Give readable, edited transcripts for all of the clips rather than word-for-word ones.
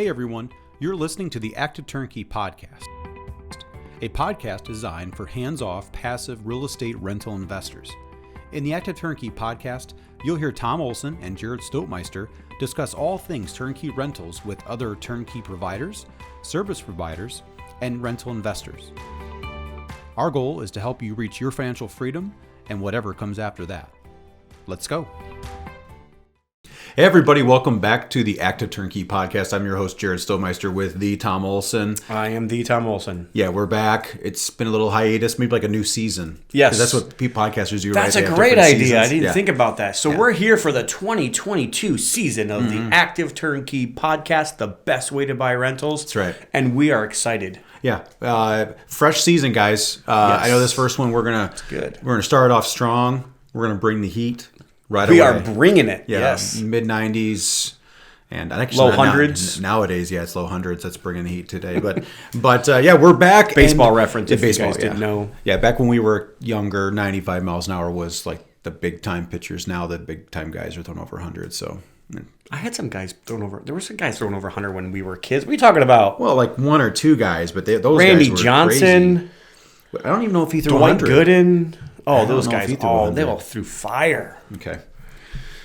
Hey everyone, you're listening to the Active Turnkey Podcast, a podcast designed for hands-off, passive real estate rental investors. In the Active Turnkey Podcast, you'll hear Tom Olson and Jared Stoutmeister discuss all things turnkey rentals with other turnkey providers, service providers, and rental investors. Our goal is to help you reach your financial freedom and whatever comes after that. Let's go. Hey everybody, welcome back to the Active Turnkey Podcast. I'm your host, Jared Stoutmeister, with the Tom Olson. I am the Tom Olson. Yeah, we're back. It's been a little hiatus, maybe like a new season. Yes. That's what podcasters do, That's right? a great idea. I didn't think about that. So we're here for the 2022 season of the Active Turnkey Podcast, the best way to buy rentals. That's right. And we are excited. Yeah. Fresh season, guys. Yes. I know this first one, we're gonna start off strong. We're gonna bring the heat. We are bringing it. Yeah, yes. Mid-90s and actually low hundreds. Nowadays, yeah, it's low hundreds. That's bringing the heat today. But yeah, we're back. Baseball reference. If baseball, you guys didn't know. Yeah, back when we were younger, 95 miles an hour was like the big time pitchers. Now the big time guys are throwing over 100. So I had some guys throwing over. There were some guys throwing over 100 when we were kids. What are you talking about? Well, like one or two guys, but those Randy guys were Johnson. Crazy. I don't even know if he threw Dwight 100. Gooden. Oh, those guys. They all threw fire. Okay.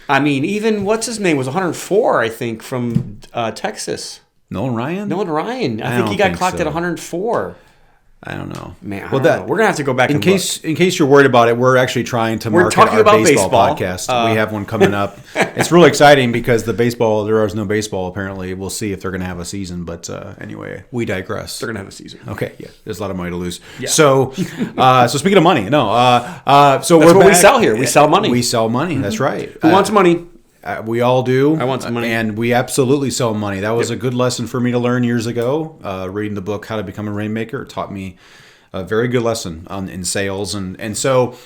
I mean, even what's his name was 104, I think, from Texas. Nolan Ryan. I think he got clocked at 104. I don't know. Man, we're gonna have to go back in case you're worried about it. We're actually trying to market our baseball podcast. We have one coming up. It's really exciting because there is no baseball. Apparently, we'll see if they're gonna have a season. But anyway, we digress. They're gonna have a season. Okay, yeah. There's a lot of money to lose. Yeah. So speaking of money, so that's we're what back. We sell here. We sell money. We sell money. That's right. Who wants money? We all do. I want some money. And we absolutely sell money. That was a good lesson for me to learn years ago. Reading the book, How to Become a Rainmaker, it taught me a very good lesson in sales. And so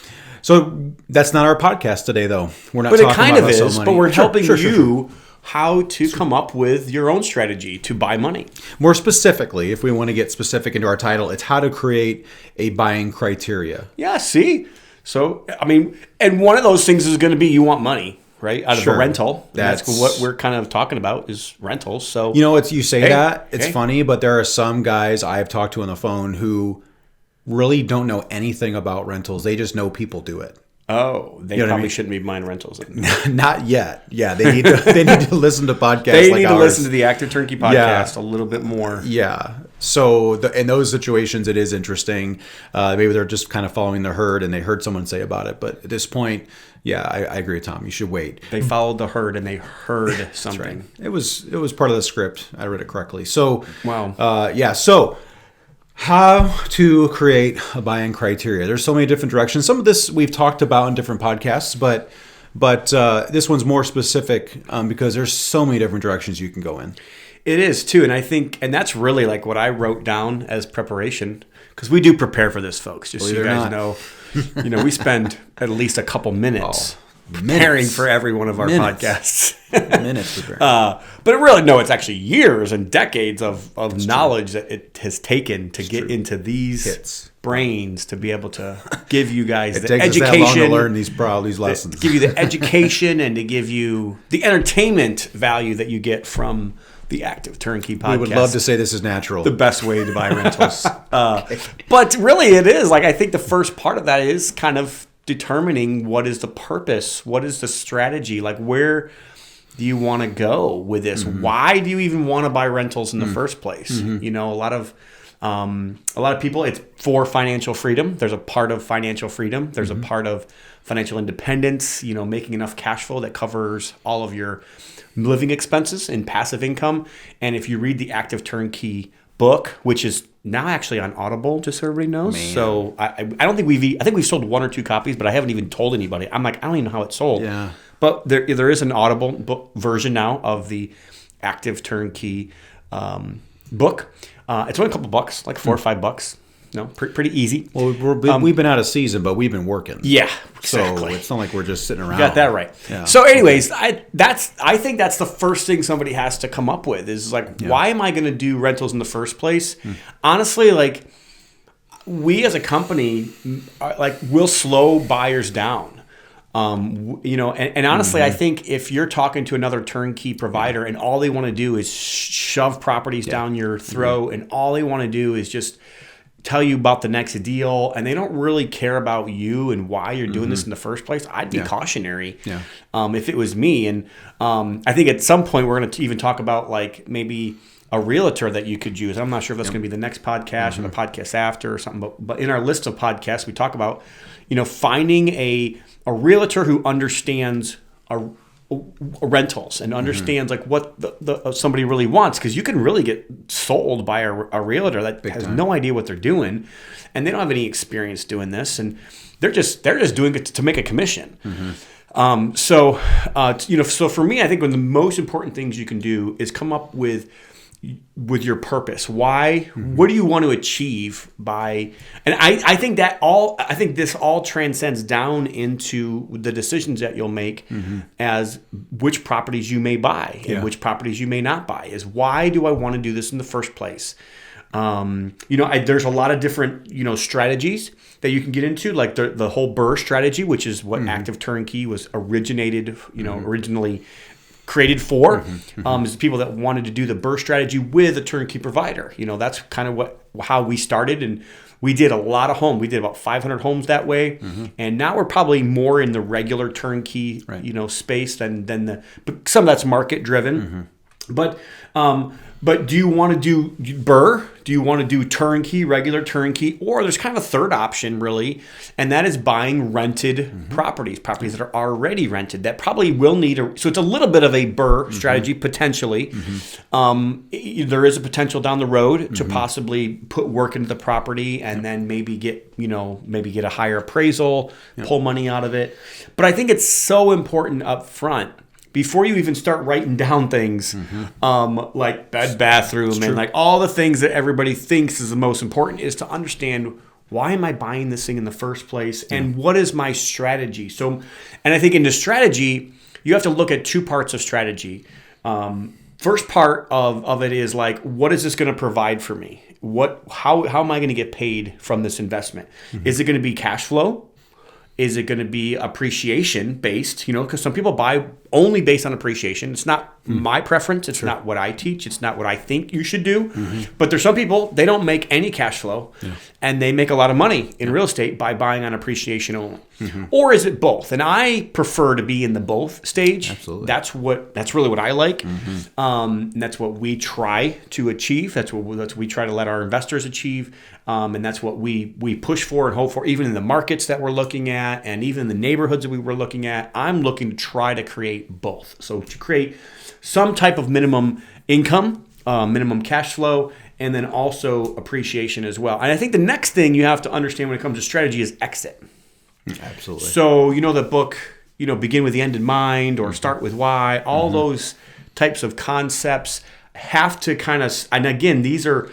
that's not our podcast today, though. We're not talking about But it kind of is, money. but we're helping you Sure. how to come up with your own strategy to buy money. More specifically, if we want to get specific into our title, it's how to create a buying criteria. Yeah, see? So, I mean, and one of those things is going to be you want money. Right, out of a rental. That's what we're kind of talking about is rentals. So you say that it's funny, but there are some guys I've talked to on the phone who really don't know anything about rentals. They just know people do it. Oh, they probably shouldn't be buying rentals. Not yet. Yeah, they need to listen to podcasts. They need to listen to the Active Turnkey podcast a little bit more. Yeah. So in those situations, it is interesting. Maybe they're just kind of following the herd, and they heard someone say about it. But at this point, yeah, I agree with Tom. You should wait. They followed the herd, and they heard something. Right. It was part of the script. I read it correctly. So wow. So how to create a buy-in criteria. There's so many different directions. Some of this we've talked about in different podcasts, but this one's more specific because there's so many different directions you can go in. It is too, and I think, and that's really like what I wrote down as preparation, because we do prepare for this, folks. Just so you guys know, we spend at least a couple minutes preparing for every one of our podcasts. Minutes preparing. But it's actually years and decades of knowledge that it has taken to get into these brains to be able to give you guys the education. It takes us that long to learn these lessons. To give you the education and to give you the entertainment value that you get from the Active Turnkey Podcast. We would love to say this is natural. The best way to buy rentals. But really it is. Like, I think the first part of that is kind of determining what is the purpose, what is the strategy, like where do you want to go with this? Mm-hmm. Why do you even want to buy rentals in the first place? Mm-hmm. A lot of people, it's for financial freedom. There's a part of financial freedom. There's a part of financial independence, making enough cash flow that covers all of your living expenses and passive income. And if you read the Active Turnkey book, which is now actually on Audible, just so everybody knows. Man. So I don't think I think we've sold one or two copies, but I haven't even told anybody. I'm like, I don't even know how it's sold. Yeah. But there is an Audible book version now of the Active Turnkey book. It's only a couple bucks, like $4 or $5. Pretty easy. Well, we've been out of season, but we've been working. Yeah, exactly. So it's not like we're just sitting around. You got that right. Yeah. So anyways, I think that's the first thing somebody has to come up with is like, why am I going to do rentals in the first place? Honestly, like, we as a company, we'll slow buyers down. And honestly, I think if you're talking to another turnkey provider and all they want to do is shove properties down your throat, and all they want to do is just tell you about the next deal, and they don't really care about you and why you're doing this in the first place, I'd be cautionary if it was me. And I think at some point we're going to even talk about like maybe a realtor that you could use. I'm not sure if that's going to be the next podcast or the podcast after or something, but in our list of podcasts, we talk about, finding a realtor who understands rentals and understands like what somebody really wants, because you can really get sold by a realtor that has no idea what they're doing, and they don't have any experience doing this, and they're just doing it to make a commission. So for me, I think one of the most important things you can do is come up with your purpose. Why? What do you want to achieve by? And I think this all transcends down into the decisions that you'll make as which properties you may buy and which properties you may not buy. Is why do I want to do this in the first place? There's a lot of different strategies that you can get into, like the whole BRRRR strategy, which is what Active Turnkey was originally created for, is people that wanted to do the BRRRR strategy with a turnkey provider. That's kind of how we started, and we did a lot of homes. We did about 500 homes that way, and now we're probably more in the regular turnkey, space than but some of that's market driven. But do you want to do BRRRR? Do you want to do turnkey, regular turnkey? Or there's kind of a third option, really, and that is buying rented properties that are already rented that probably will need so it's a little bit of a BRRRR strategy, potentially. There is a potential down the road to possibly put work into the property and then maybe get a higher appraisal, pull money out of it. But I think it's so important up front, before you even start writing down things like bed, bathroom, and like all the things that everybody thinks is the most important, is to understand, why am I buying this thing in the first place, and what is my strategy? So, and I think in the strategy, you have to look at two parts of strategy. First part of it is like, what is this going to provide for me? How am I going to get paid from this investment? Is it going to be cash flow? Is it going to be appreciation based? Because some people buy only based on appreciation. It's not my preference. It's not what I teach. It's not what I think you should do. But there's some people, they don't make any cash flow, and they make a lot of money in real estate by buying on appreciation only. Or is it both? And I prefer to be in the both stage. Absolutely. That's really what I like. And that's what we try to achieve. That's what we try to let our investors achieve. And that's what we push for and hope for, even in the markets that we're looking at, and even in the neighborhoods that we were looking at. I'm looking to try to create both. So to create some type of minimum income, minimum cash flow, and then also appreciation as well. And I think the next thing you have to understand when it comes to strategy is exit. Absolutely. So, the book, Begin with the End in Mind, or Start with Why, all those types of concepts have to kind of, and again, these are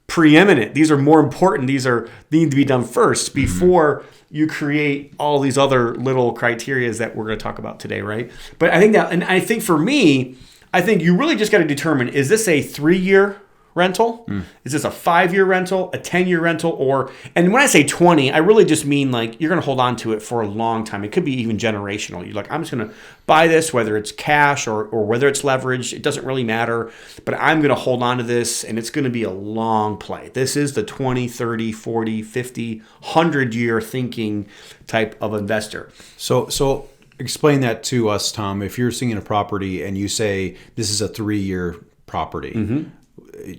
preeminent. These are more important. These need to be done first before you create all these other little criterias that we're going to talk about today, right? But I think for me, you really just got to determine, is this a 3-year rental? Is this a 5-year rental, a 10-year rental, and when I say 20, I really just mean like you're going to hold on to it for a long time. It could be even generational. You're like, I'm just going to buy this, whether it's cash or whether it's leveraged, it doesn't really matter, but I'm going to hold on to this, and it's going to be a long play. This is the 20, 30, 40, 50, 100-year thinking type of investor. So explain that to us, Tom. If you're seeing a property and you say this is a 3-year property,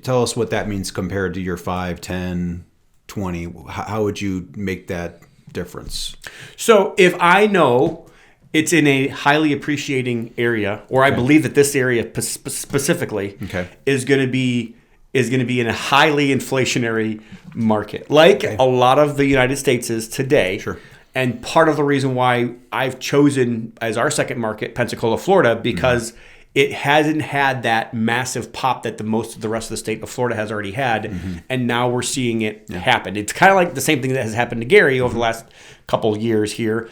tell us what that means compared to your 5, 10, 20. How would you make that difference? So if I know it's in a highly appreciating area, or I believe that this area specifically is going to be in a highly inflationary market, like a lot of the United States is today. Sure. And part of the reason why I've chosen as our second market Pensacola, Florida, because it hasn't had that massive pop that most of the rest of the state of Florida has already had, and now we're seeing it happen. It's kind of like the same thing that has happened to Gary over the last couple of years here.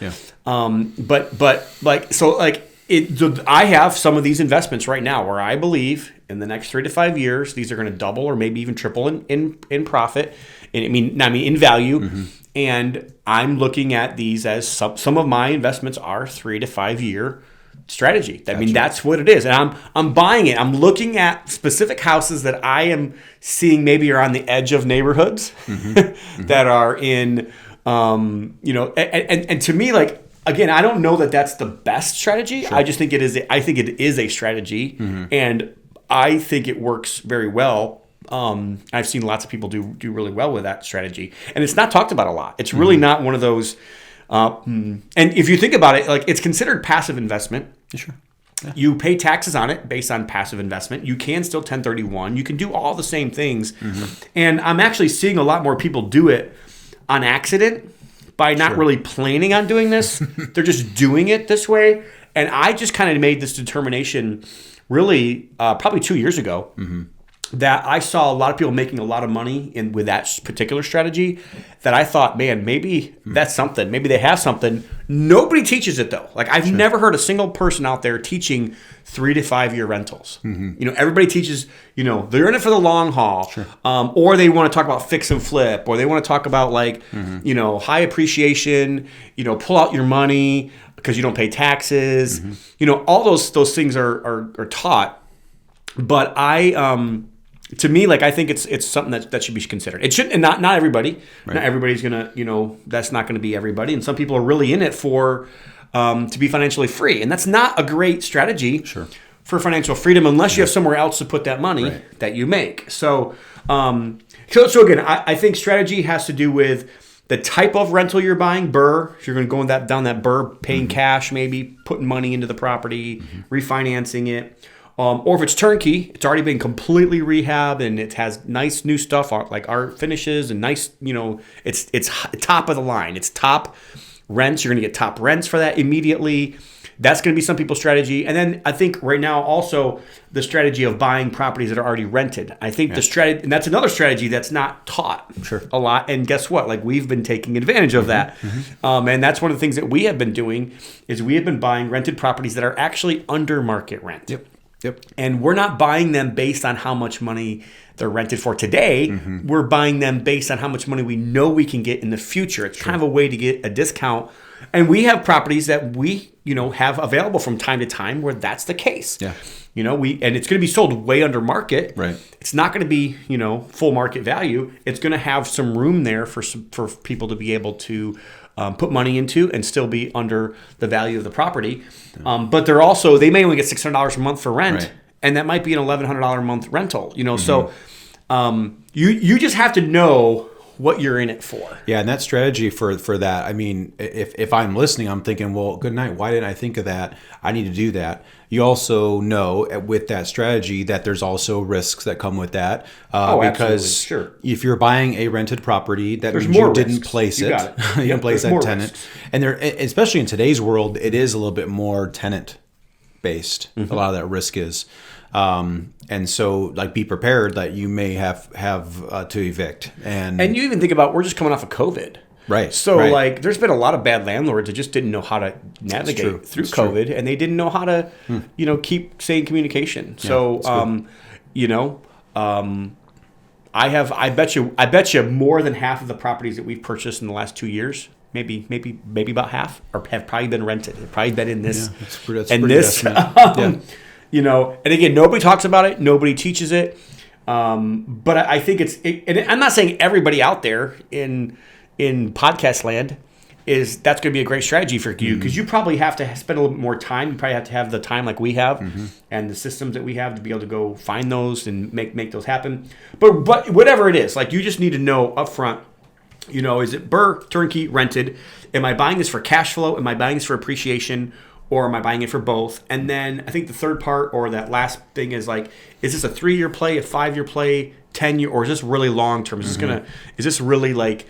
I have some of these investments right now where I believe in the next 3 to 5 years, these are going to double or maybe even triple in profit. And in value. And I'm looking at these as some of my investments are 3 to 5 year strategy. I mean, that's what it is. And I'm buying it. I'm looking at specific houses that I am seeing maybe are on the edge of neighborhoods that are in, and to me, like, again, I don't know that that's the best strategy. Sure. I just think it is. I think it is a strategy, and I think it works very well. I've seen lots of people do really well with that strategy, and it's not talked about a lot. It's really not one of those. And if you think about it, like, it's considered passive investment. Sure. Yeah. You pay taxes on it based on passive investment. You can still 1031. You can do all the same things, and I'm actually seeing a lot more people do it on accident by not really planning on doing this. They're just doing it this way, and I just kind of made this determination, really, probably 2 years ago. That I saw a lot of people making a lot of money with that particular strategy, that I thought, man, maybe that's something. Maybe they have something. Nobody teaches it, though. Like, I've never heard a single person out there teaching 3 to 5 year rentals. Everybody teaches, they're in it for the long haul. Or they want to talk about fix and flip, or they want to talk about, like, high appreciation, pull out your money because you don't pay taxes. All those things are taught. But to me, like, I think it's something that should be considered. It shouldn't, and not everybody. Right. Not everybody's gonna, that's not gonna be everybody. And some people are really in it for to be financially free, and that's not a great strategy for financial freedom unless you have somewhere else to put that money that you make. So again, I think strategy has to do with the type of rental you're buying. BRRRR, if you're going to go down that BRRRR, paying cash, maybe putting money into the property, refinancing it. Or if it's turnkey, it's already been completely rehabbed and it has nice new stuff like art finishes and nice, it's top of the line. It's top rents. You're going to get top rents for that immediately. That's going to be some people's strategy. And then I think right now also the strategy of buying properties that are already rented. I think the strategy, and that's another strategy that's not taught a lot. And guess what? Like, we've been taking advantage of that. And that's one of the things that we have been doing is we have been buying rented properties that are actually under market rent. Yep. And we're not buying them based on how much money they're rented for today. We're buying them based on how much money we know we can get in the future. It's kind of a way to get a discount. And we have properties that we, have available from time to time where that's the case. Yeah. And it's going to be sold way under market. Right. It's not going to be, full market value. It's going to have some room there for people to be able to put money into and still be under the value of the property. But they may only get $600 a month for rent, and that might be an $1,100 a month rental, So you just have to know what you're in it for. Yeah, and that strategy for that, I mean, if I'm listening, I'm thinking, well, good night. Why didn't I think of that? I need to do that. You also know with that strategy that there's also risks that come with that. Because if you're buying a rented property, that means you didn't place it. You didn't place that tenant. Risks. And especially in today's world, it is a little bit more tenant based. A lot of that risk is. And so, like, be prepared that you may have to evict. And you even think about, we're just coming off of COVID. Right. So, like, there's been a lot of bad landlords that just didn't know how to navigate through COVID, and they didn't know how to, keep staying in communication. So, I bet you more than half of the properties that we've purchased in the last 2 years, maybe about half, have probably been rented. They've probably been in this. Yeah, that's pretty this. And again, nobody talks about it. Nobody teaches it. But I think and I'm not saying everybody out there in podcast land that's going to be a great strategy for you, because you probably have to spend a little bit more time. You probably have to have the time like we have and the systems that we have to be able to go find those and make those happen. But whatever it is, like, you just need to know upfront, is it BRRRR, turnkey, rented? Am I buying this for cash flow? Am I buying this for appreciation? Or am I buying it for both? And then I think the third part, or that last thing, is like, is this a 3-year play, a 5-year play, 10-year, or is this really long term? Is this really like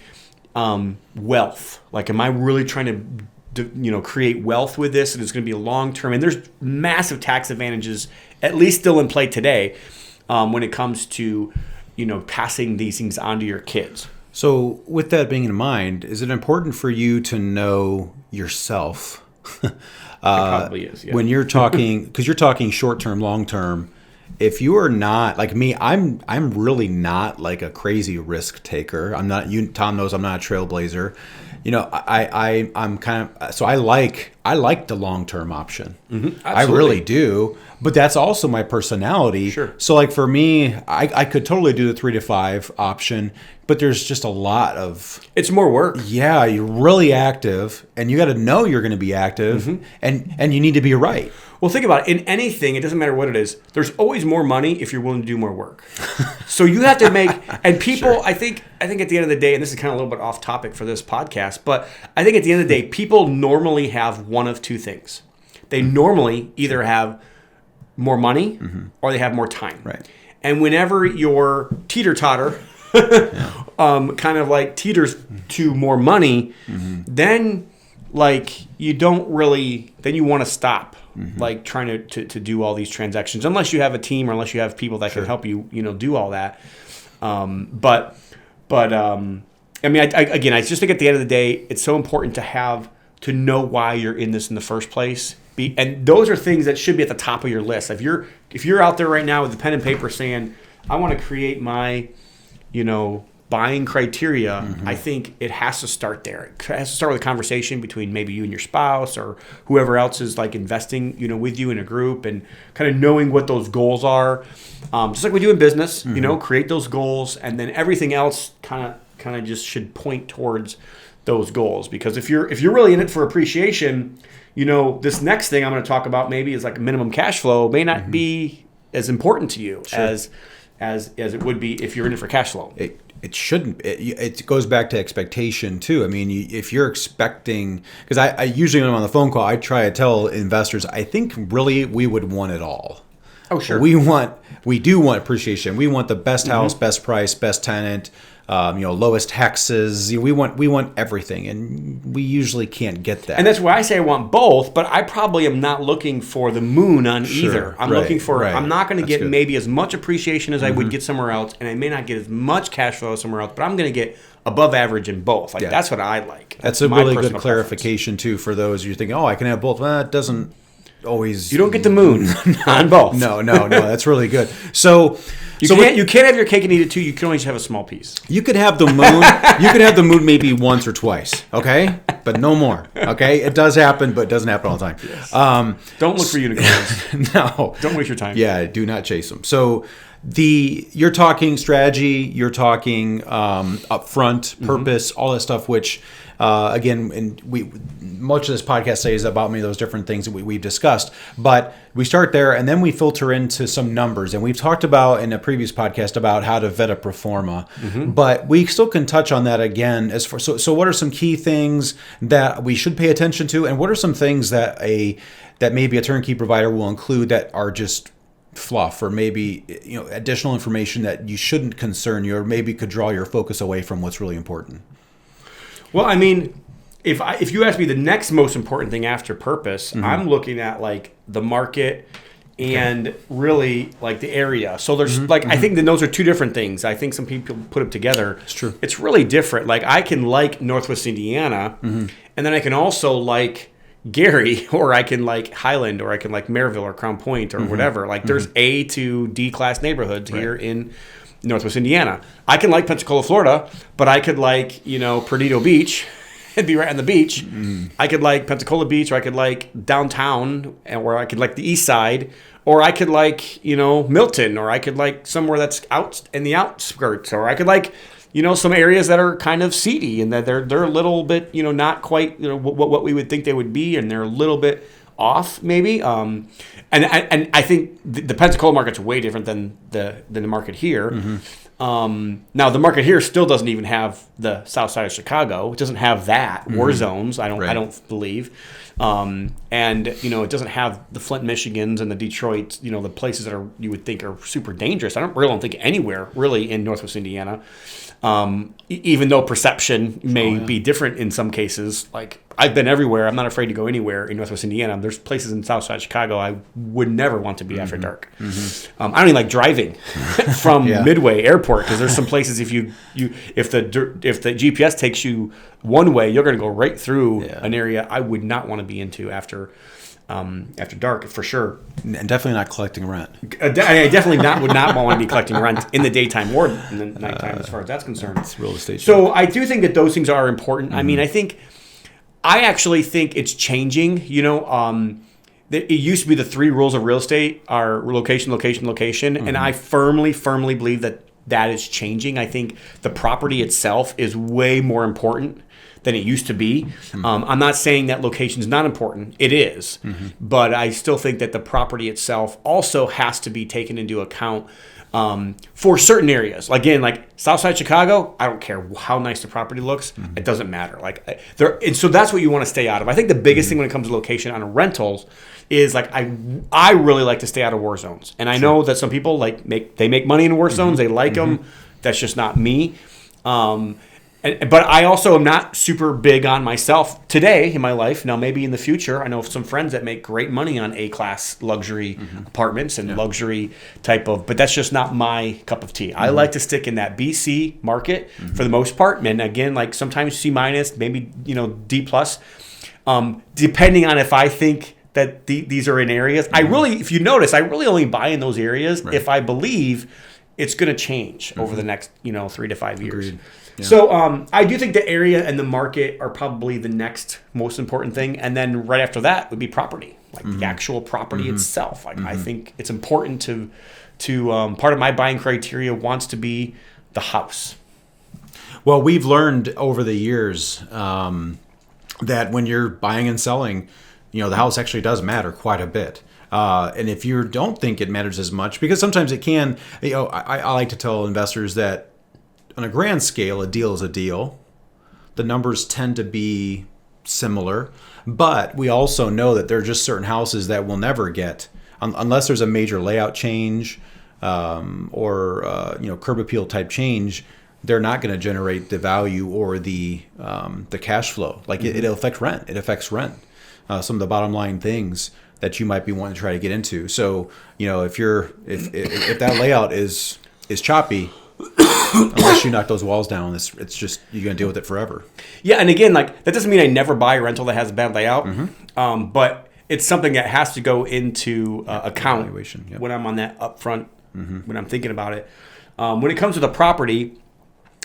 wealth? Like, am I really trying to create wealth with this, and it's going to be a long term? And there's massive tax advantages, at least still in play today, when it comes to passing these things on to your kids. So, with that being in mind, is it important for you to know yourself? It probably is, yeah. When you're talking, because you're talking short term, long term, if you are not like me, I'm really not like a crazy risk taker. I'm not. Tom knows I'm not a trailblazer. I'm kind of, so I like the long-term option. I really do, but that's also my personality. Sure. So like for me, I could totally do the 3 to 5 option, but there's just a lot of, it's more work. Yeah, you're really active and you got to know you're going to be active and you need to be right. Well, think about it. In anything, it doesn't matter what it is. There's always more money if you're willing to do more work. So you have to make, and people, sure. I think at the end of the day, and this is kind of a little bit off topic for this podcast, but I think at the end of the day, people normally have one of two things. They normally either have more money or they have more time. Right. And whenever your teeter-totter kind of like teeters to more money, then like you don't really, then you want to stop. Like trying to do all these transactions, unless you have a team or unless you have people that can help you, do all that. But I mean, I just think at the end of the day, it's so important to know why you're in this in the first place. And those are things that should be at the top of your list. If you're out there right now with a pen and paper saying, I want to create my, buying criteria, I think it has to start there. It has to start with a conversation between maybe you and your spouse or whoever else is like investing, with you in a group, and kind of knowing what those goals are. Just like we do in business, create those goals, and then everything else kind of just should point towards those goals. Because if you're really in it for appreciation, this next thing I'm going to talk about maybe is like minimum cash flow may not be as important to you as it would be if you're in it for cash flow. It shouldn't. It goes back to expectation too. I mean, if you're expecting, because I usually when I'm on the phone call, I try to tell investors, I think really we would want it all. Oh, sure. We do want appreciation. We want the best house, best price, best tenant, lowest taxes. We want everything, and we usually can't get that. And that's why I say I want both, but I probably am not looking for the moon on either. I'm looking for. Right. I'm not going to get maybe as much appreciation as I would get somewhere else, and I may not get as much cash flow somewhere else, but I'm going to get above average in both. That's what I like. That's a really good clarification too for those you're thinking, I can have both. Well, it doesn't always. You don't get the moon on both. No. That's really good. So. You can't have your cake and eat it too. You can only have a small piece. You could have the moon. You could have the moon maybe once or twice, okay? But no more, okay? It does happen, but it doesn't happen all the time. Yes. Don't look for unicorns. No. Don't waste your time. Yeah, do not chase them. So you're talking strategy, you're talking upfront purpose, all that stuff, which again, and much of this podcast today is about many of those different things that we've discussed. But we start there, and then we filter into some numbers. And we've talked about in a previous podcast about how to vet a pro forma, but we still can touch on that again. So what are some key things that we should pay attention to, and what are some things that maybe a turnkey provider will include that are just fluff, or maybe additional information that you shouldn't concern you, or maybe could draw your focus away from what's really important? Well, I mean, if you ask me the next most important thing after purpose, I'm looking at like the market and really like the area. So there's I think that those are two different things. I think some people put them together. It's true. It's really different. Like I can like Northwest Indiana, and then I can also like Gary, or I can like Highland, or I can like Maryville or Crown Point or whatever. Like there's A to D class neighborhoods here in Northwest Indiana. I can like Pensacola, Florida, but I could like, Perdido Beach and be right on the beach. I could like Pensacola Beach, or I could like downtown, or I could like the east side, or I could like, Milton, or I could like somewhere that's out in the outskirts, or I could like, some areas that are kind of seedy and that they're a little bit, not quite, what we would think they would be, and they're a little bit off maybe. And I think the Pensacola market's way different than the market here. Now the market here still doesn't even have the south side of Chicago. It doesn't have that war zones. I don't believe. And it doesn't have the Flint, Michigans and the Detroit, the places that you would think are super dangerous. I don't think anywhere really in Northwest Indiana. Even though perception may be different in some cases. Like I've been everywhere. I'm not afraid to go anywhere in Northwest Indiana. There's places in Southside Chicago I would never want to be after dark. I don't even like driving from Midway Airport, because there's some places if the GPS takes you one way, you're going to go right through an area I would not want to be into after after dark for sure. And definitely not collecting rent. I definitely would not want to be collecting rent in the daytime or in the nighttime, as far as that's concerned. It's real estate. So I do think that those things are important. I mean, I actually think it's changing. It used to be the 3 rules of real estate are location, location, location, and I firmly believe that is changing. I think the property itself is way more important than it used to be. I'm not saying that location is not important. It is. But I still think that the property itself also has to be taken into account for certain areas. Again, like Southside Chicago, I don't care how nice the property looks. It doesn't matter. And so that's what you want to stay out of. I think the biggest thing when it comes to location on rentals is like I really like to stay out of war zones. And I know that some people make money in war zones. They like them. That's just not me. But I also am not super big on myself today in my life. Now, maybe in the future, I know some friends that make great money on A-class luxury apartments and luxury type of, but that's just not my cup of tea. I like to stick in that BC market for the most part. And again, like sometimes C-, maybe, D+, depending on if I think that these are in areas. If you notice, I really only buy in those areas if I believe it's going to change over the next, 3 to 5 years. Agreed. Yeah. So I do think the area and the market are probably the next most important thing. And then right after that would be property, like the actual property itself. I think it's important to part of my buying criteria wants to be the house. Well, we've learned over the years that when you're buying and selling, the house actually does matter quite a bit. And if you don't think it matters as much, because sometimes it can, I like to tell investors that on a grand scale, a deal is a deal. The numbers tend to be similar, but we also know that there are just certain houses that will never get, unless there's a major layout change or curb appeal type change, they're not going to generate the value or the cash flow. Like it'll affect rent. It affects rent. Some of the bottom line things that you might be wanting to try to get into. So if that layout is choppy, unless you knock those walls down, it's just you're gonna deal with it forever. Yeah, and again, like that doesn't mean I never buy a rental that has a bad layout. But it's something that has to go into account when I'm on that upfront when I'm thinking about it. When it comes to the property,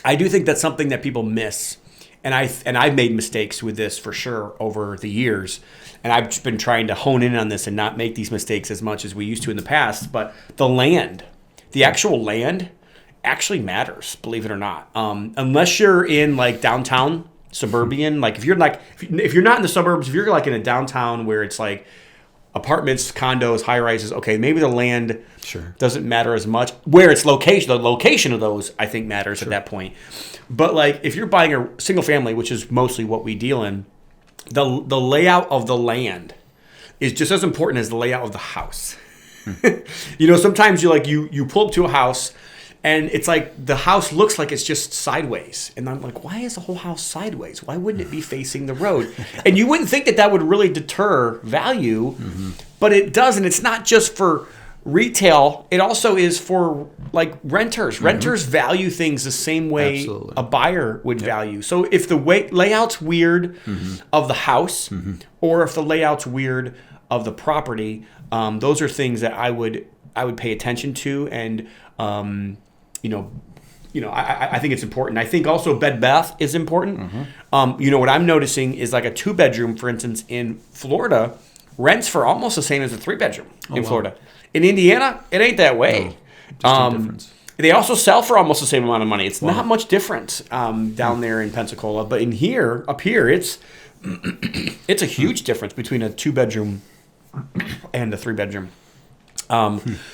I do think that's something that people miss. And I've made mistakes with this for sure over the years. And I've just been trying to hone in on this and not make these mistakes as much as we used to in the past. But the actual land actually matters, believe it or not. Unless you're in like downtown suburban, like if you're not in the suburbs, if you're like in a downtown where it's like apartments, condos, high rises, okay, maybe the land doesn't matter as much. Where it's location, the location of those I think matters at that point. But like if you're buying a single family, which is mostly what we deal in, the layout of the land is just as important as the layout of the house. Sometimes you pull up to a house and it's like the house looks like it's just sideways. And I'm like, why is the whole house sideways? Why wouldn't it be facing the road? And you wouldn't think that would really deter value, but it does. And it's not just for retail. It also is for like renters. Renters value things the same way a buyer would value. So if the layout's weird of the house or if the layout's weird of the property, those are things that I would pay attention to. And, I think it's important. I think also bed bath is important. What I'm noticing is like a 2-bedroom, for instance, in Florida, rents for almost the same as a 3-bedroom in Florida. In Indiana, it ain't that way. No, just a difference. They also sell for almost the same amount of money. It's not much different down there in Pensacola, but up here, it's a huge difference between a 2-bedroom and a 3-bedroom.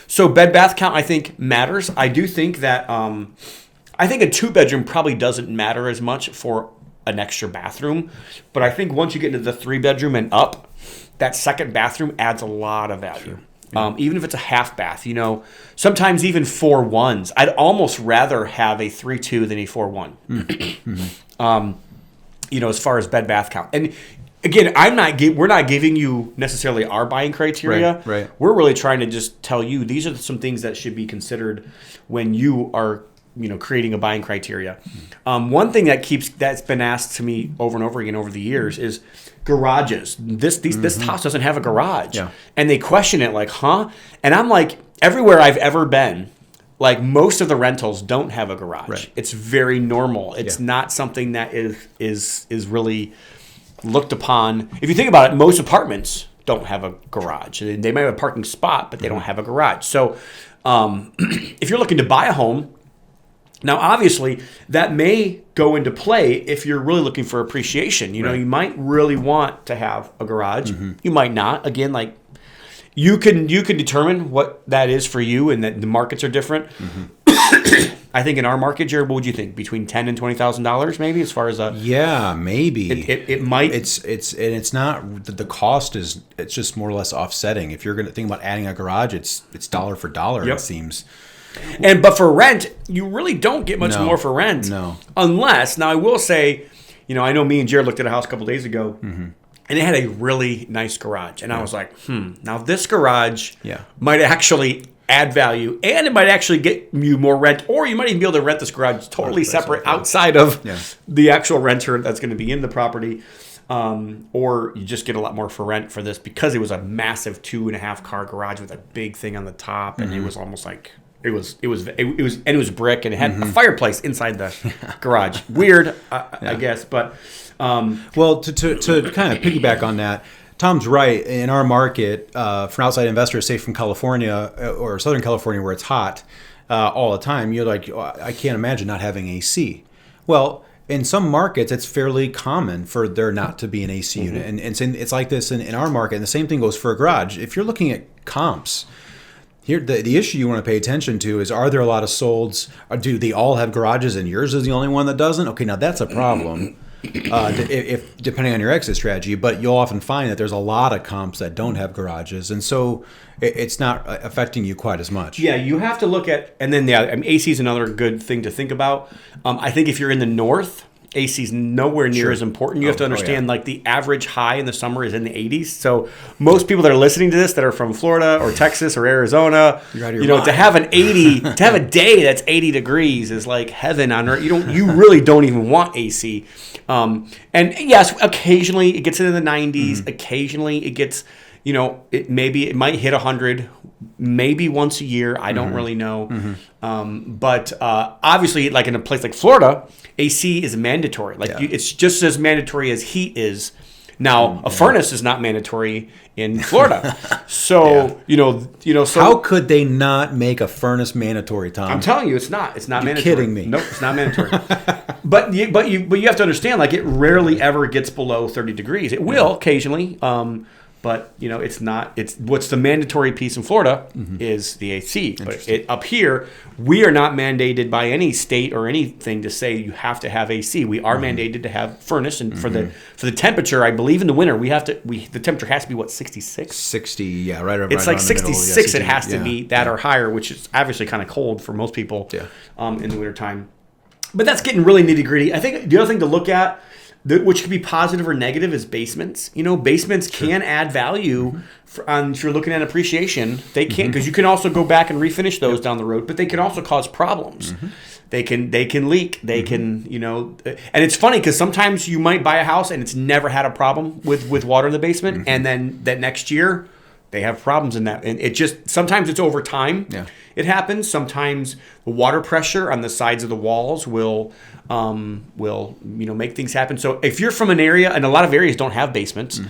So bed bath count I think matters. I do think that I think a 2-bedroom probably doesn't matter as much for an extra bathroom, but I think once you get into the 3-bedroom and up, that second bathroom adds a lot of value. Even if it's a half bath, sometimes even 4-1s. I'd almost rather have a 3-2 than a 4-1. As far as bed bath count. And again, we're not giving you necessarily our buying criteria. Right. We're really trying to just tell you these are some things that should be considered when you are creating a buying criteria. One thing that's been asked to me over and over again over the years is garages. This house doesn't have a garage, and they question it like, huh? And I'm like, everywhere I've ever been, like most of the rentals don't have a garage. Right. It's very normal. It's not something that is really looked upon. If you think about it, most apartments don't have a garage. They might have a parking spot, but they don't have a garage. So if you're looking to buy a home, now obviously that may go into play if you're really looking for appreciation. You know, you might really want to have a garage. You might not. Again, like you can determine what that is for you, and that the markets are different. I think in our market, Jared, what would you think? Between $10,000 and $20,000, maybe, as far as a maybe it might. It's not the cost is it's just more or less offsetting. If you're going to think about adding a garage, it's dollar for dollar. It seems. But for rent, you really don't get much more for rent. No, unless now I will say, I know me and Jared looked at a house a couple days ago. And it had a really nice garage. And I was like, now this garage might actually add value, and it might actually get you more rent, or you might even be able to rent this garage totally separate outside of the actual renter that's going to be in the property. Or you just get a lot more for rent for this because it was a massive 2.5 car garage with a big thing on the top. And it was almost like, it was brick, and it had a fireplace inside the garage. Weird, I guess, but well, to kind of piggyback on that, Tom's right. In our market, for an outside investor, say from California or Southern California, where it's hot all the time, you're like, I can't imagine not having AC. Well, in some markets, it's fairly common for there not to be an AC unit, and it's like this in our market. And the same thing goes for a garage. If you're looking at comps. Here, the issue you want to pay attention to is, are there a lot of solds? Or do they all have garages and yours is the only one that doesn't? Okay, now that's a problem. If depending on your exit strategy, but you'll often find that there's a lot of comps that don't have garages, and so it's not affecting you quite as much. Yeah, you have to look at, and then AC is another good thing to think about. I think if you're in the north, AC is nowhere near as important. You have to understand, like the average high in the summer is in the 80s. So most people that are listening to this that are from Florida or Texas or Arizona, to have an 80, to have a day that's 80 degrees is like heaven on earth. You really don't even want AC. And yes, occasionally it gets into the 90s. Occasionally it gets, it might hit 100, maybe once a year. I don't really know. But obviously, like in a place like Florida, AC is mandatory. It's just as mandatory as heat is. Now, a furnace is not mandatory in Florida. So, so how could they not make a furnace mandatory, Tom? I'm telling you, it's not. It's not mandatory. You're kidding me. Nope, it's not mandatory. But you have to understand, like, it rarely ever gets below 30 degrees. It will occasionally. But it's not. It's what's the mandatory piece in Florida is the AC. But up here, we are not mandated by any state or anything to say you have to have AC. We are mandated to have furnace, and for the temperature, I believe in the winter the temperature has to be what, 66? 60, yeah, right. It's like 66. It has to be that or higher, which is obviously kind of cold for most people. In the wintertime. But that's getting really nitty gritty. I think the other thing to look at, which could be positive or negative, is basements. Basements can add value if you're looking at appreciation. They can, because you can also go back and refinish those down the road, but they can also cause problems. They can leak. They can, and it's funny because sometimes you might buy a house and it's never had a problem with water in the basement, and then that next year they have problems in that. And it just, sometimes it's over time. It happens. Sometimes the water pressure on the sides of the walls will make things happen. So if you're from an area, and a lot of areas don't have basements,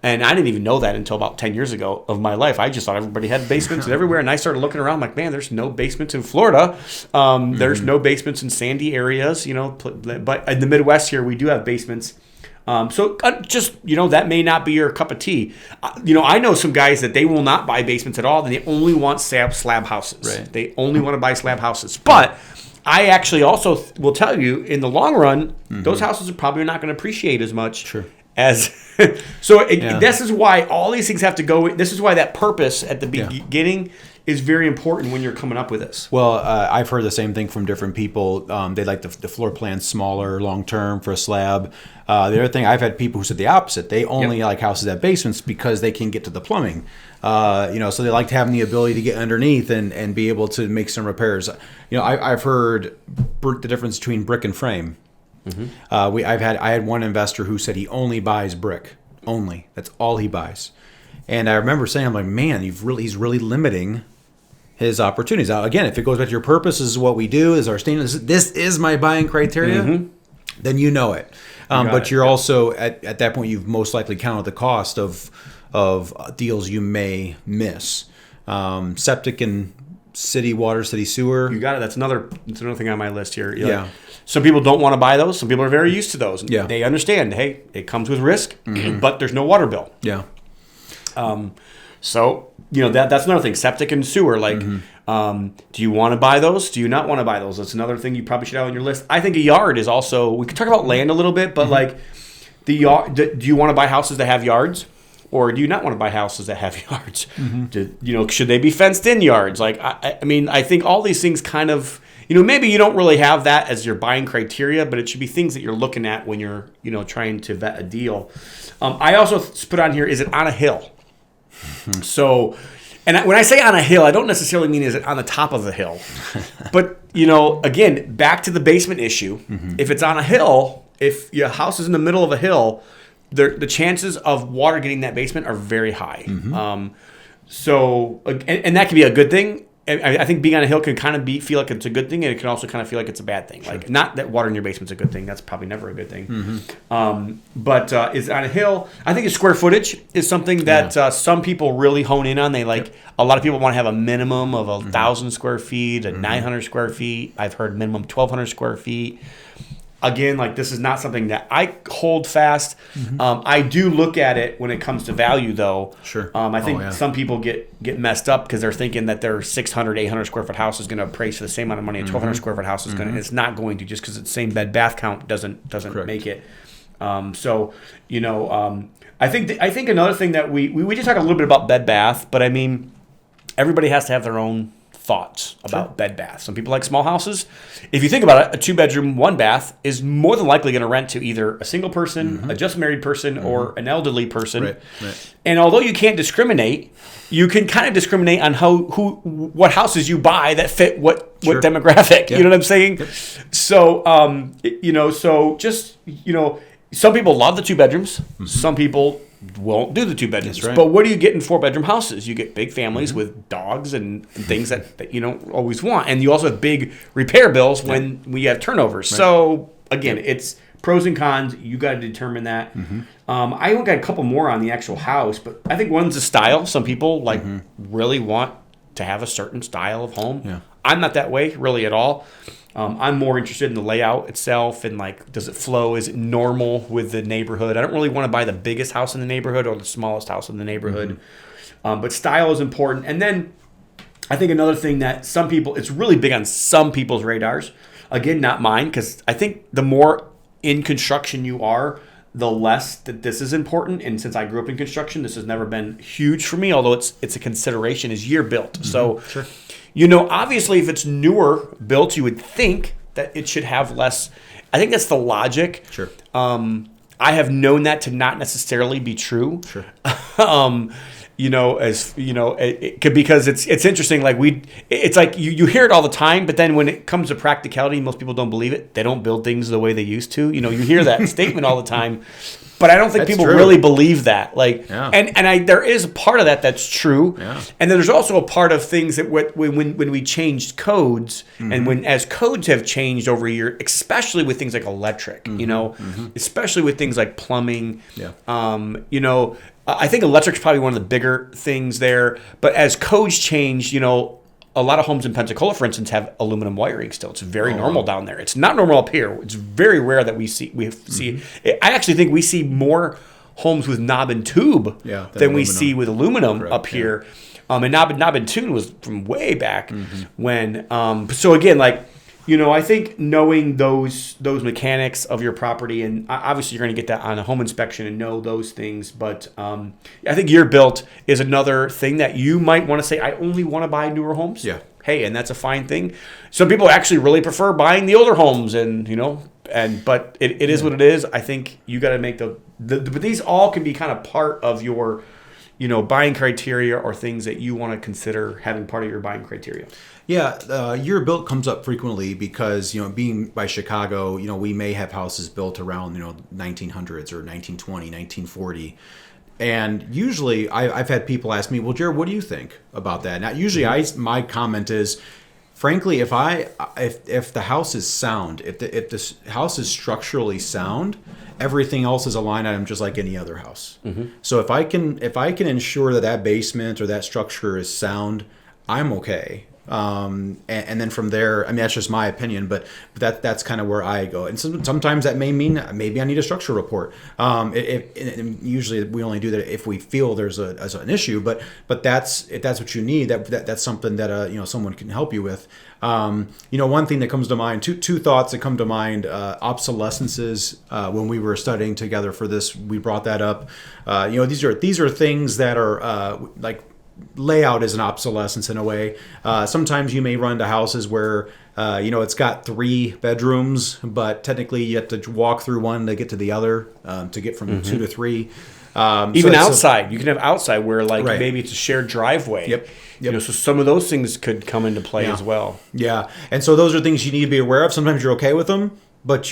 and I didn't even know that until about 10 years ago of my life. I just thought everybody had basements everywhere, and I started looking around like, man, there's no basements in Florida. There's no basements in sandy areas, but in the Midwest here, we do have basements. So that may not be your cup of tea. I know some guys that they will not buy basements at all, and they only want slab houses. Right. They only want to buy slab houses. But I actually also will tell you, in the long run, those houses are probably not going to appreciate as much as this is why all these things have to go. This is why that purpose at the beginning is very important when you're coming up with this. Well, I've heard the same thing from different people. They like the floor plan smaller, long term for a slab. The other thing, I've had people who said the opposite. They only like houses that basements because they can get to the plumbing. So they like having the ability to get underneath and be able to make some repairs. I've heard the difference between brick and frame. I had one investor who said he only buys brick. Only. That's all he buys. And I remember saying, I'm like, man, he's really limiting his opportunities. Now, again, if it goes back to your purpose, this is what we do, is our standard, this is my buying criteria, then you know it. But you're also, at that point, you've most likely counted the cost of deals you may miss. Septic and city water, city sewer. You got it. That's another thing on my list here. Like, some people don't want to buy those. Some people are very used to those. Yeah. They understand, hey, it comes with risk, but there's no water bill. Yeah. So, that's another thing. Septic and sewer, like, do you want to buy those? Do you not want to buy those? That's another thing you probably should have on your list. I think a yard is also, we could talk about land a little bit, but like the yard, do you want to buy houses that have yards? Or do you not want to buy houses that have yards? Should they be fenced in yards? Like, I mean, I think all these things kind of, maybe you don't really have that as your buying criteria, but it should be things that you're looking at when you're, trying to vet a deal. I also put on here, is it on a hill? So, and when I say on a hill, I don't necessarily mean is it on the top of the hill. But, again, back to the basement issue. If it's on a hill, if your house is in the middle of a hill, the chances of water getting that basement are very high. So, and that can be a good thing. I think being on a hill can kind of feel like it's a good thing, and it can also kind of feel like it's a bad thing. Sure. Like, not that water in your basement's a good thing. That's probably never a good thing. But is on a hill. I think square footage is something that some people really hone in on. They like a lot of people want to have a minimum of 1,000 square feet, 900 square feet. I've heard minimum 1,200 square feet. Again, like, this is not something that I hold fast. I do look at it when it comes to value, though. Sure. I think some people get messed up because they're thinking that their 600, 800 square foot house is going to appraise for the same amount of money a 1,200 square foot house is going to. It's not going to, just because it's the same bed bath count doesn't make it. I think another thing that we did talk a little bit about bed bath, but I mean, everybody has to have their own thoughts about bed bath. Some people like small houses. If you think about it, a 2-bedroom, 1-bath is more than likely going to rent to either a single person, a just married person, or an elderly person. Right. And although you can't discriminate, you can kind of discriminate on what houses you buy that fit what demographic. You know what I'm saying? So some people love the 2 bedrooms. Some people won't do the 2 bedrooms. Right. But what do you get in 4-bedroom houses? You get big families with dogs and things that you don't always want. And you also have big repair bills when we have turnovers. Right. So, again, it's pros and cons. You got to determine that. I got a couple more on the actual house, but I think one's the style. Some people really want to have a certain style of home. Yeah. I'm not that way really at all. I'm more interested in the layout itself and, like, does it flow? Is it normal with the neighborhood? I don't really want to buy the biggest house in the neighborhood or the smallest house in the neighborhood. But style is important. And then I think another thing that it's really big on some people's radars. Again, not mine, because I think the more in construction you are, the less that this is important. And since I grew up in construction, this has never been huge for me, although it's a consideration, is year built. So, obviously, if it's newer built, you would think that it should have less. I think that's the logic. Sure. I have known that to not necessarily be true. Sure. Because it's interesting. Like it's like you hear it all the time, but then when it comes to practicality, most people don't believe it. They don't build things the way they used to. You hear that statement all the time. But I don't think people really believe that. There is a part of that that's true. Yeah. And then there's also a part of things that when we changed codes and as codes have changed over a year, especially with things like electric, especially with things like plumbing, I think electric's probably one of the bigger things there. But as codes change, a lot of homes in Pensacola, for instance, have aluminum wiring still. It's very normal down there. It's not normal up here. It's very rare that we see. I actually think we see more homes with knob and tube than we see with aluminum up here. And knob and tube was from way back when. So again, like, I think knowing those mechanics of your property, and obviously you're going to get that on a home inspection and know those things. But I think year built is another thing that you might want to say, I only want to buy newer homes. Yeah. Hey, and that's a fine thing. Some people actually really prefer buying the older homes, and but it is what it is. I think you got to make but these all can be kind of part of your, buying criteria or things that you want to consider having part of your buying criteria. Yeah, year built comes up frequently because, being by Chicago, we may have houses built around, 1900s or 1920, 1940. And usually I've had people ask me, well, Jared, what do you think about that? Now, usually my comment is, frankly, if the house is sound, if the house is structurally sound, everything else is a line item just like any other house. Mm-hmm. So if I can ensure that basement or that structure is sound, I'm okay. And then from there, I mean, that's just my opinion, but that's kind of where I go. And sometimes that may mean maybe I need a structural report. Usually we only do that if we feel there's an issue, but if that's what you need, that's something that, someone can help you with. One thing that comes to mind, two thoughts that come to mind, obsolescences. When we were studying together for this, we brought that up. These are things that are, like, layout is an obsolescence in a way. Sometimes you may run into houses where it's got 3 bedrooms, but technically you have to walk through one to get to the other, to get from 2 to 3. Even outside, you can have outside where right. Maybe it's a shared driveway. Yep. So some of those things could come into play as well. Yeah, and so those are things you need to be aware of. Sometimes you're okay with them, but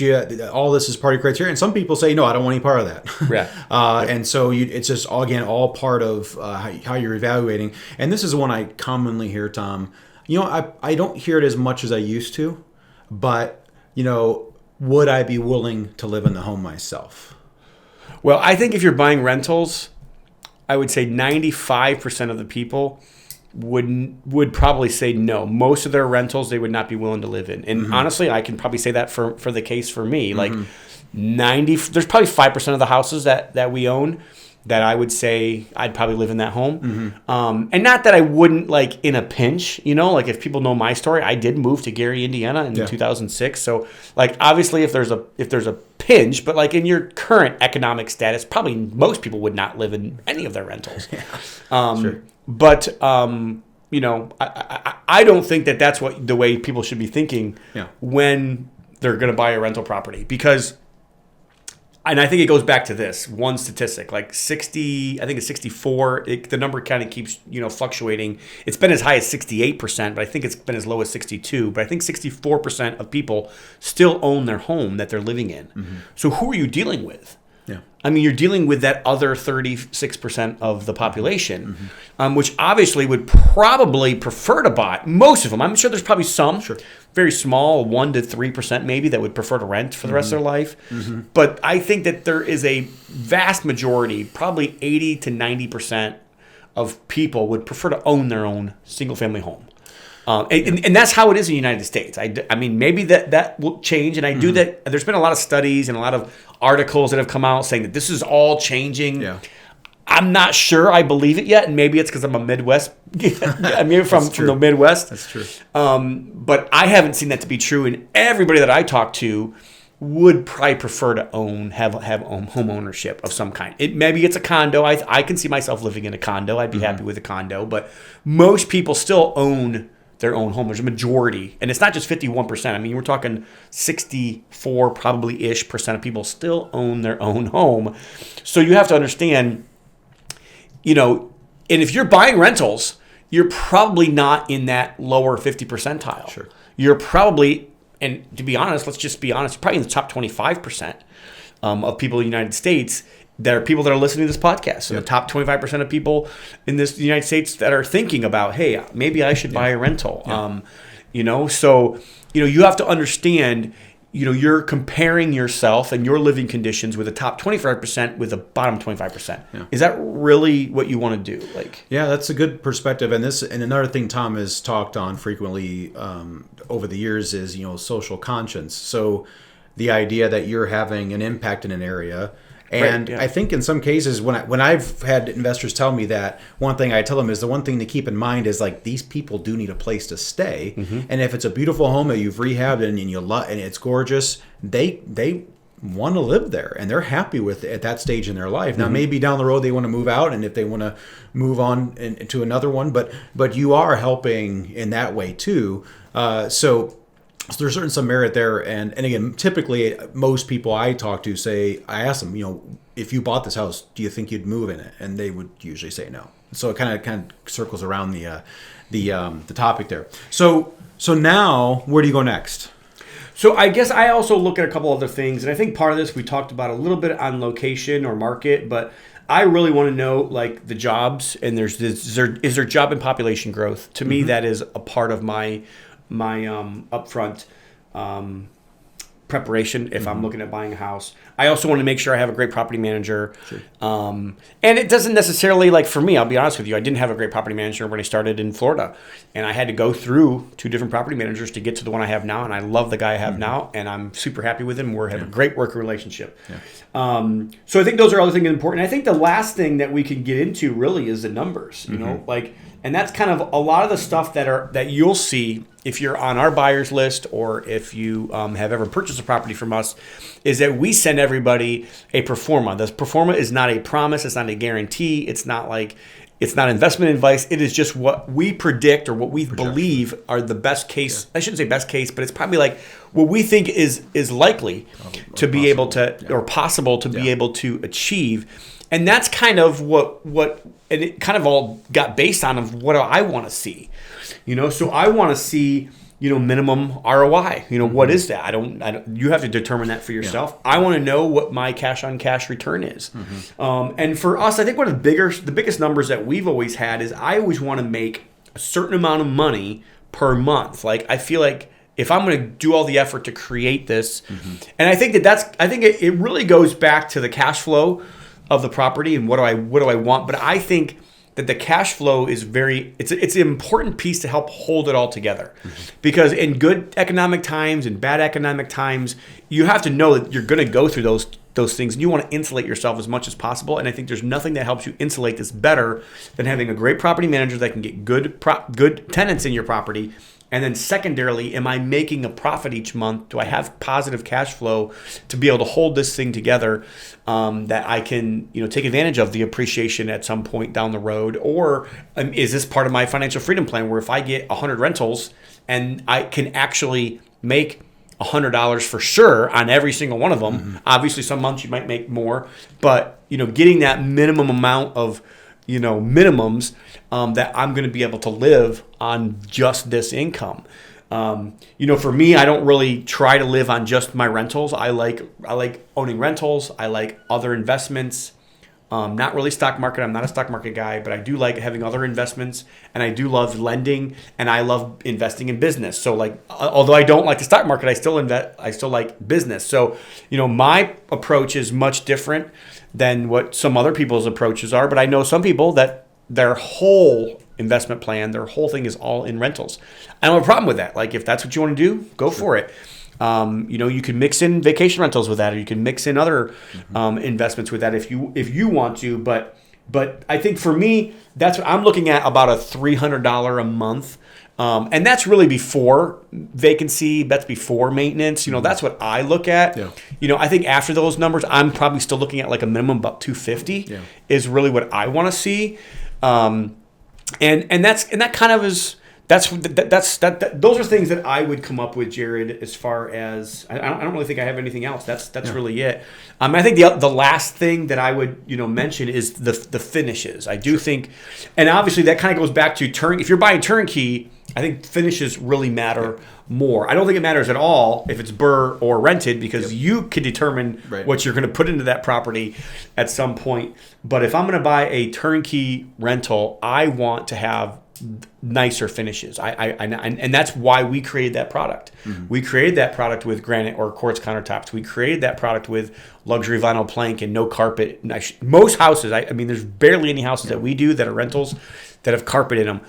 all this is part of criteria. And some people say, no, I don't want any part of that. Yeah. And so it's just, all part of how you're evaluating. And this is one I commonly hear, Tom. I don't hear it as much as I used to, but, would I be willing to live in the home myself? Well, I think if you're buying rentals, I would say 95% of the people would probably say no. Most of their rentals they would not be willing to live in. And honestly, I can probably say that for the case for me. Like there's probably 5% of the houses that we own that I would say I'd probably live in that home. And not that I wouldn't, like, in a pinch, like if people know my story, I did move to Gary, Indiana in 2006. So, like, obviously if there's a pinch, but like in your current economic status, probably most people would not live in any of their rentals. Sure. But, I don't think that's the way people should be thinking when they're going to buy a rental property. Because, and I think it goes back to this one statistic, like 60, I think it's 64. The number kind of keeps, fluctuating. It's been as high as 68%, but I think it's been as low as 62. But I think 64% of people still own their home that they're living in. Mm-hmm. So who are you dealing with? Yeah. I mean, you're dealing with that other 36% of the population, which obviously would probably prefer to buy. Most of them. I'm sure there's probably some, very small, 1 to 3% maybe, that would prefer to rent for the rest of their life. But I think that there is a vast majority, probably 80 to 90% of people would prefer to own their own single-family home. And that's how it is in the United States. I mean, maybe that will change. And I do that. There's been a lot of studies and a lot of articles that have come out saying that this is all changing. Yeah. I'm not sure I believe it yet. And maybe it's because I'm a Midwest. I'm from the Midwest. That's true. But I haven't seen that to be true. And everybody that I talk to would probably prefer to have home ownership of some kind. Maybe it's a condo. I can see myself living in a condo. I'd be happy with a condo. But most people still own their own home. There's a majority, and it's not just 51%. I mean, we're talking 64 probably-ish percent of people still own their own home. So you have to understand, and if you're buying rentals, you're probably not in that lower 50 percentile. Sure. You're probably, and to be honest, let's just be honest, you're probably in the top 25% of people in the United States. There are people that are listening to this podcast. So the top 25% of people in the United States that are thinking about, hey, maybe I should buy a rental. So, you have to understand, you're comparing yourself and your living conditions with the top 25% with the bottom 25%. Yeah. Is that really what you want to do? Yeah, that's a good perspective. And another thing Tom has talked on frequently over the years is, social conscience. So the idea that you're having an impact in an area, And Right, yeah. I think in some cases, when I've had investors tell me that, one thing I tell them is the one thing to keep in mind is like these people do need a place to stay, and if it's a beautiful home that you've rehabbed and you love and it's gorgeous, they want to live there and they're happy with it at that stage in their life. Now maybe down the road they want to move out, and if they want to move on to another one, but you are helping in that way too. So there's certainly some merit there, and again, typically most people I talk to say, I ask them, if you bought this house, do you think you'd move in it? And they would usually say no. So it kind of circles around the topic there. So now where do you go next? So I guess I also look at a couple other things, and I think part of this we talked about a little bit on location or market, but I really want to know like the jobs, and is there job and population growth? To me, that is a part of my upfront preparation if I'm looking at buying a house. I also want to make sure I have a great property manager. Sure. And it doesn't necessarily, like for me, I'll be honest with you, I didn't have a great property manager when I started in Florida. And I had to go through 2 different property managers to get to the one I have now. And I love the guy I have now, and I'm super happy with him. We have a great working relationship. Yeah. So I think those are other things important. I think the last thing that we can get into really is the numbers, you know, and that's kind of a lot of the stuff that you'll see if you're on our buyers list, or if you have ever purchased a property from us, is that we send everybody a pro forma. The pro forma is not a promise. It's not a guarantee. It's not investment advice. It is just what we predict or what we believe are the best case. I shouldn't say best case, but it's probably like what we think is likely to be able to, or possible to be able to achieve. And that's kind of what and it kind of all got based on of what I want to see. So I want to see, minimum ROI. What is that? I don't. You have to determine that for yourself. Yeah. I want to know what my cash on cash return is. And for us, I think one of the biggest numbers that we've always had is I always want to make a certain amount of money per month. Like I feel like if I'm going to do all the effort to create this, and I think it really goes back to the cash flow of the property and what do I want. But I think that the cash flow is it's an important piece to help hold it all together, because in good economic times and bad economic times, you have to know that you're going to go through those things, and you want to insulate yourself as much as possible. And I think there's nothing that helps you insulate this better than having a great property manager that can get good tenants in your property. And then secondarily, am I making a profit each month? Do I have positive cash flow to be able to hold this thing together, that I can, take advantage of the appreciation at some point down the road? Or is this part of my financial freedom plan where if I get 100 rentals and I can actually make $100 for sure on every single one of them? Obviously, some months you might make more, but getting that minimum amount of minimums that I'm going to be able to live on just this income. For me, I don't really try to live on just my rentals. I like owning rentals. I like other investments. Not really stock market. I'm not a stock market guy, but I do like having other investments, and I do love lending, and I love investing in business. So although I don't like the stock market, I still invest. I still like business. So, my approach is much different than what some other people's approaches are. But I know some people that their whole investment plan, their whole thing is all in rentals. I don't have a problem with that. Like if that's what you want to do, go for it. You can mix in vacation rentals with that, or you can mix in other investments with that if you want to. But I think for me, that's what I'm looking at, about a $300 a month. And that's really before vacancy. That's before maintenance. That's what I look at. Yeah. I think after those numbers, I'm probably still looking at like a minimum about $250 is really what I want to see. And that kind of is. Those are things that I would come up with, Jared, as far as I don't really think I have anything else. That's really it. I think the last thing that I would mention is the finishes. I do think, and obviously that kind of goes back to if you're buying turnkey, I think finishes really matter more. I don't think it matters at all if it's BRRRR or rented, because you can determine what you're going to put into that property at some point. But if I'm going to buy a turnkey rental, I want to have nicer finishes. And that's why we created that product. We created that product with granite or quartz countertops. We created that product with luxury vinyl plank and no carpet. Most houses, I mean, there's barely any houses that we do that are rentals that have carpet in them.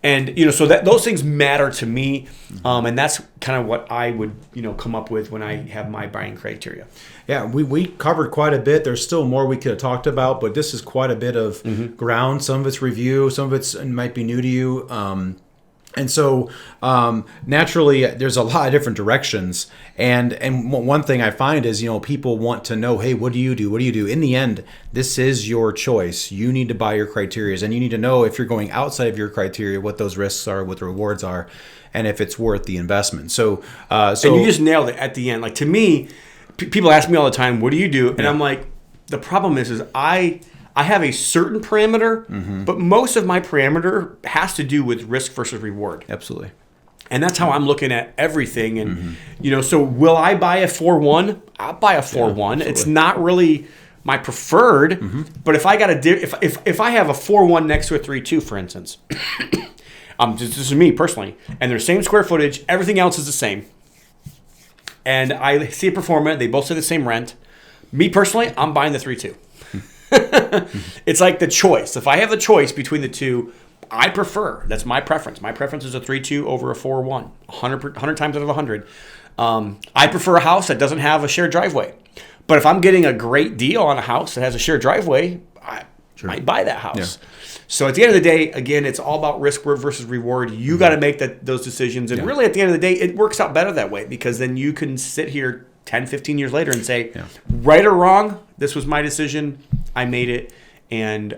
And, so that those things matter to me. And that's kind of what I would, come up with when I have my buying criteria. Yeah, we covered quite a bit. There's still more we could have talked about, but this is quite a bit of ground. Some of it's review, some of it's might be new to you. And so naturally, there's a lot of different directions. And one thing I find is, people want to know, hey, what do you do? What do you do? In the end, this is your choice. You need to buy your criteria. And you need to know if you're going outside of your criteria, what those risks are, what the rewards are, and if it's worth the investment. So and you just nailed it at the end. Like, to me, people ask me all the time, what do you do? And I'm like, the problem is I have a certain parameter, but most of my parameter has to do with risk versus reward. Absolutely. And that's how I'm looking at everything. And, so will I buy a 4-1? I'll buy a 4-1. Yeah, it's not really my preferred, but if I got if I have a 4-1 next to a 3-2, for instance, this is me personally, and they're same square footage, everything else is the same, and I see a performance, they both say the same rent. Me personally, I'm buying the 3-2. It's like the choice. If I have the choice between the two, I prefer. That's my preference. My preference is a 3-2 over a 4-1. 100 times out of 100. I prefer a house that doesn't have a shared driveway. But if I'm getting a great deal on a house that has a shared driveway, I might buy that house. Yeah. So at the end of the day, again, it's all about risk versus reward. You got to make those decisions. And really, at the end of the day, it works out better that way, because then you can sit here 10, 15 years later and say, right or wrong, this was my decision. I made it. And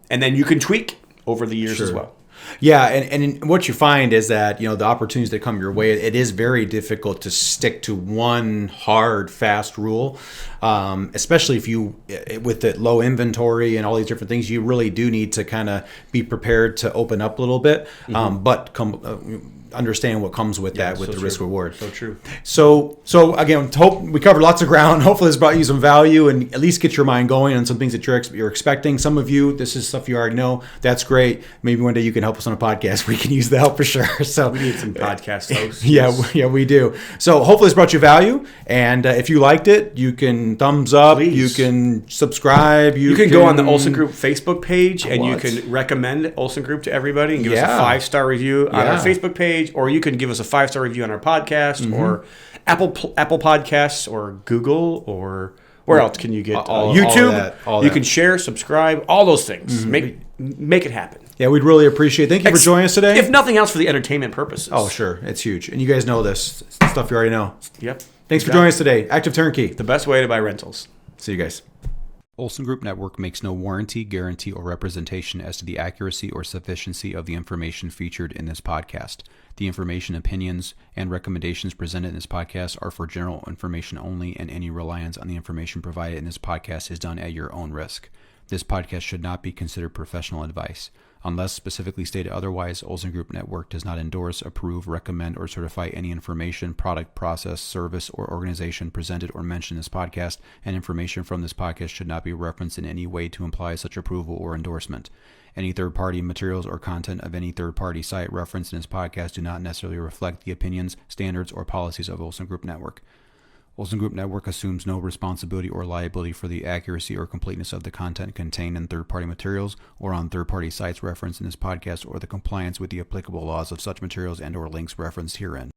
then you can tweak over the years as well. Yeah, and what you find is that, the opportunities that come your way, it is very difficult to stick to one hard, fast rule, especially if you, with the low inventory and all these different things, you really do need to kind of be prepared to open up a little bit, but understand what comes with that, with the risk reward. So true. So again, hope we covered lots of ground. Hopefully this brought you some value and at least get your mind going on some things that you're expecting. Some of you, this is stuff you already know. That's great. Maybe one day you can help us on a podcast. We can use the help for sure. So we need some podcast hosts. Yeah, we do. So hopefully this brought you value. And if you liked it, you can thumbs up. Please. You can subscribe. You can go on the Olson Group Facebook page and you can recommend Olson Group to everybody and give us a 5-star review on our Facebook page. Or you can give us a 5-star review on our podcast, or Apple Podcasts, or Google, or where else can you get YouTube? All that. You can share, subscribe, all those things. Make it happen. Yeah, we'd really appreciate it. Thank you for joining us today. If nothing else, for the entertainment purposes. Oh, sure. It's huge. And you guys know this. Stuff you already know. Yep. Thanks for joining us today. Active Turnkey. The best way to buy rentals. See you guys. Olson Group Network makes no warranty, guarantee, or representation as to the accuracy or sufficiency of the information featured in this podcast. The information, opinions, and recommendations presented in this podcast are for general information only, and any reliance on the information provided in this podcast is done at your own risk. This podcast should not be considered professional advice. Unless specifically stated otherwise, Olson Group Network does not endorse, approve, recommend, or certify any information, product, process, service, or organization presented or mentioned in this podcast, and information from this podcast should not be referenced in any way to imply such approval or endorsement. Any third-party materials or content of any third-party site referenced in this podcast do not necessarily reflect the opinions, standards, or policies of Olson Group Network. Olson Group Network assumes no responsibility or liability for the accuracy or completeness of the content contained in third-party materials or on third-party sites referenced in this podcast, or the compliance with the applicable laws of such materials and/or links referenced herein.